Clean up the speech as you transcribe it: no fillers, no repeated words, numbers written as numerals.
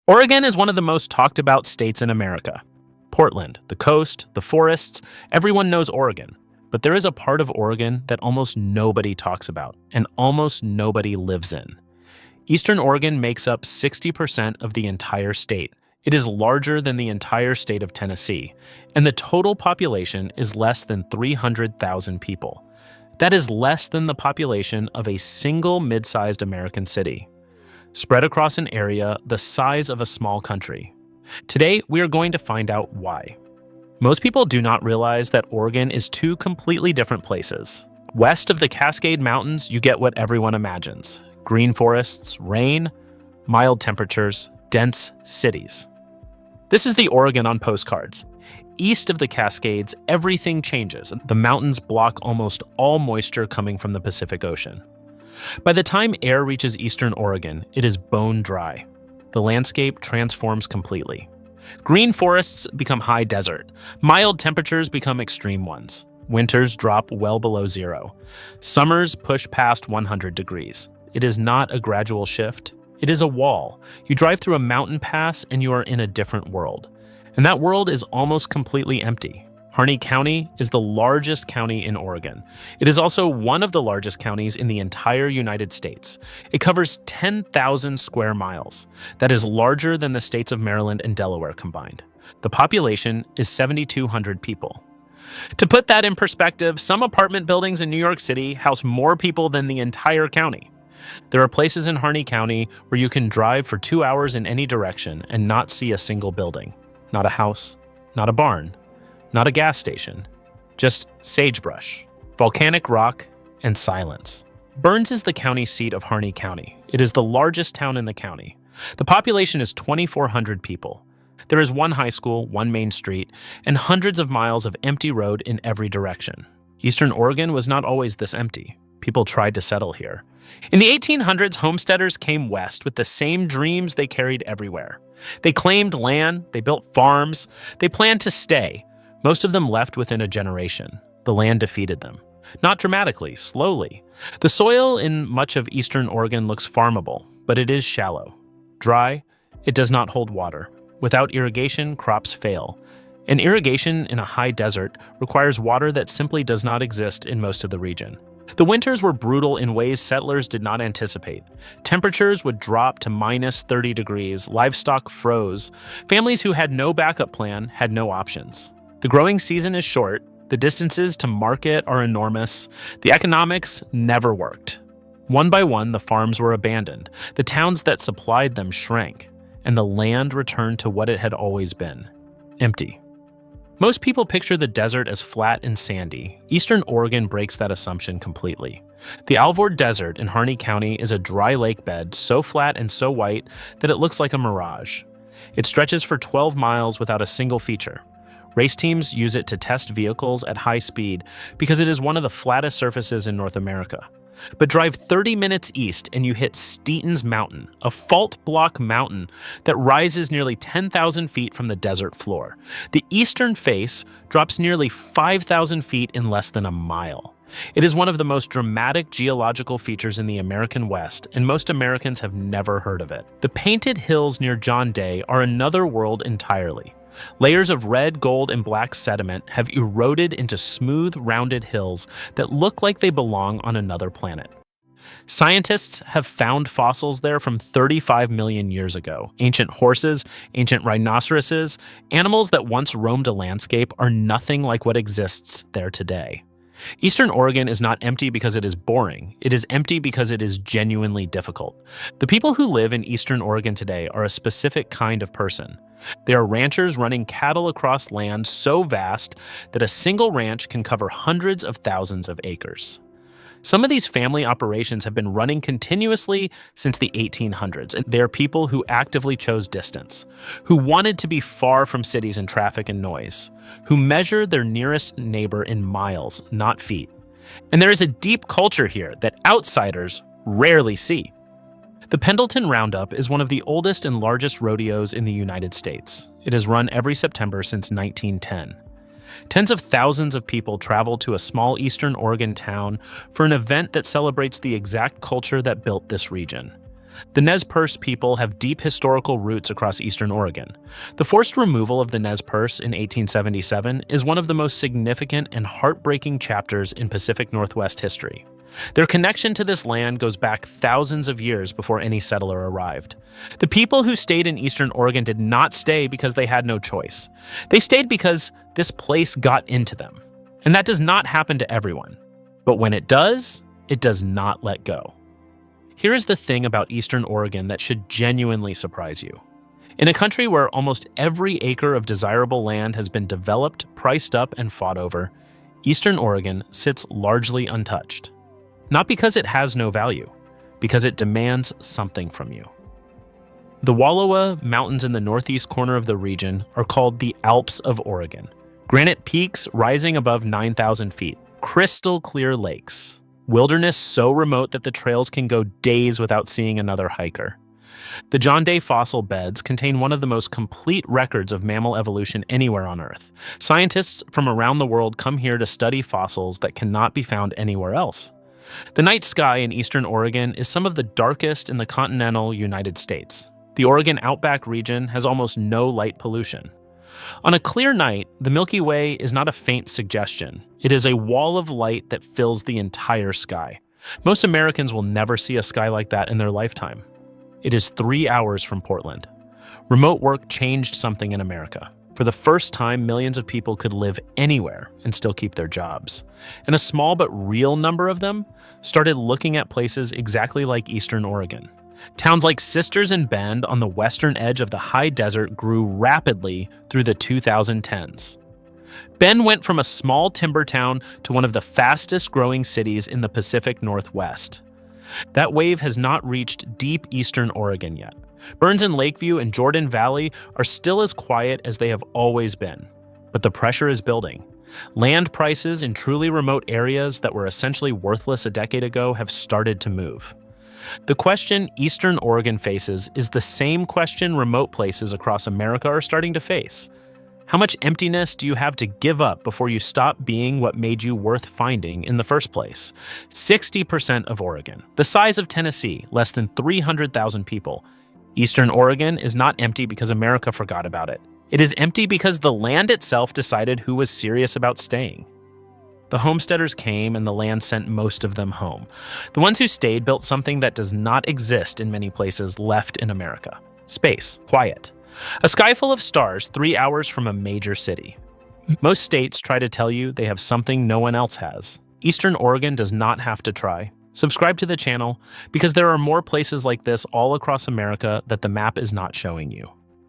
Oregon is one of the most talked about states in America. Portland, the coast, the forests, everyone knows Oregon. But there is a part of Oregon that almost nobody talks about and almost nobody lives in. Eastern Oregon makes up 60% of the entire state. It is larger than the entire state of Tennessee, and the total population is less than 300,000 people. That is less than the population of a single mid-sized American city, spread across an area the size of a small country. Today, we are going to find out why. Most people do not realize that Oregon is two completely different places. West of the Cascade Mountains, you get what everyone imagines: green forests, rain, mild temperatures, dense cities. This is the Oregon on postcards. East of the Cascades, everything changes. The mountains block almost all moisture coming from the Pacific Ocean. By the time air reaches eastern Oregon, it is bone dry. The landscape transforms completely. Green forests become high desert. Mild temperatures become extreme ones. Winters drop well below zero. Summers push past 100 degrees. It is not a gradual shift. It is a wall. You drive through a mountain pass and you are in a different world. And that world is almost completely empty. Harney County is the largest county in Oregon. It is also one of the largest counties in the entire United States. It covers 10,000 square miles. That is larger than the states of Maryland and Delaware combined. The population is 7,200 people. To put that in perspective, some apartment buildings in New York City house more people than the entire county. There are places in Harney County where you can drive for 2 hours in any direction and not see a single building. Not a house, not a barn, not a gas station, just sagebrush, volcanic rock, and silence. Burns is the county seat of Harney County. It is the largest town in the county. The population is 2,400 people. There is one high school, one main street, and hundreds of miles of empty road in every direction. Eastern Oregon was not always this empty. People tried to settle here. In the 1800s, homesteaders came west with the same dreams they carried everywhere. They claimed land, they built farms, they planned to stay. Most of them left within a generation. The land defeated them. Not dramatically, slowly. The soil in much of eastern Oregon looks farmable, but it is shallow. Dry, it does not hold water. Without irrigation, crops fail. And irrigation in a high desert requires water that simply does not exist in most of the region. The winters were brutal in ways settlers did not anticipate. Temperatures would drop to minus 30 degrees, livestock froze. Families who had no backup plan had no options. The growing season is short, the distances to market are enormous, the economics never worked. One by one, the farms were abandoned, the towns that supplied them shrank, and the land returned to what it had always been: empty. Most people picture the desert as flat and sandy. Eastern Oregon breaks that assumption completely. The Alvord Desert in Harney County is a dry lake bed so flat and so white that it looks like a mirage. It stretches for 12 miles without a single feature. Race teams use it to test vehicles at high speed because it is one of the flattest surfaces in North America. But drive 30 minutes east and you hit Steaton's Mountain, a fault block mountain that rises nearly 10,000 feet from the desert floor. The eastern face drops nearly 5,000 feet in less than a mile. It is one of the most dramatic geological features in the American West, and most Americans have never heard of it. The Painted Hills near John Day are another world entirely. Layers of red, gold, and black sediment have eroded into smooth, rounded hills that look like they belong on another planet. Scientists have found fossils there from 35 million years ago. Ancient horses, ancient rhinoceroses, animals that once roamed a landscape are nothing like what exists there today. Eastern Oregon is not empty because it is boring. It is empty because it is genuinely difficult. The people who live in Eastern Oregon today are a specific kind of person. They are ranchers running cattle across land so vast that a single ranch can cover hundreds of thousands of acres. Some of these family operations have been running continuously since the 1800s, and they are people who actively chose distance, who wanted to be far from cities and traffic and noise, who measure their nearest neighbor in miles, not feet. And there is a deep culture here that outsiders rarely see. The Pendleton Roundup is one of the oldest and largest rodeos in the United States. It has run every September since 1910. Tens of thousands of people travel to a small eastern Oregon town for an event that celebrates the exact culture that built this region. The Nez Perce people have deep historical roots across eastern Oregon. The forced removal of the Nez Perce in 1877 is one of the most significant and heartbreaking chapters in Pacific Northwest history. Their connection to this land goes back thousands of years before any settler arrived. The people who stayed in eastern Oregon did not stay because they had no choice. They stayed because this place got into them. And that does not happen to everyone. But when it does not let go. Here is the thing about eastern Oregon that should genuinely surprise you. In a country where almost every acre of desirable land has been developed, priced up, and fought over, eastern Oregon sits largely untouched. Not because it has no value, because it demands something from you. The Wallowa Mountains in the northeast corner of the region are called the Alps of Oregon. Granite peaks rising above 9,000 feet, crystal clear lakes, wilderness so remote that the trails can go days without seeing another hiker. The John Day fossil beds contain one of the most complete records of mammal evolution anywhere on Earth. Scientists from around the world come here to study fossils that cannot be found anywhere else. The night sky in eastern Oregon is some of the darkest in the continental United States. The Oregon Outback region has almost no light pollution. On a clear night, the Milky Way is not a faint suggestion. It is a wall of light that fills the entire sky. Most Americans will never see a sky like that in their lifetime. It is 3 hours from Portland. Remote work changed something in America. For the first time, millions of people could live anywhere and still keep their jobs. And a small but real number of them started looking at places exactly like eastern Oregon. Towns like Sisters and Bend on the western edge of the high desert grew rapidly through the 2010s. Bend went from a small timber town to one of the fastest growing cities in the Pacific Northwest. That wave has not reached deep eastern Oregon yet. Burns and Lakeview and Jordan Valley are still as quiet as they have always been. But the pressure is building. Land prices in truly remote areas that were essentially worthless a decade ago have started to move. The question eastern Oregon faces is the same question remote places across America are starting to face. How much emptiness do you have to give up before you stop being what made you worth finding in the first place? 60% of Oregon, the size of Tennessee, less than 300,000 people. Eastern Oregon is not empty because America forgot about it. It is empty because the land itself decided who was serious about staying. The homesteaders came and the land sent most of them home. The ones who stayed built something that does not exist in many places left in America. Space, quiet. A sky full of stars 3 hours from a major city. Most states try to tell you they have something no one else has. Eastern Oregon does not have to try. Subscribe to the channel because there are more places like this all across America that the map is not showing you.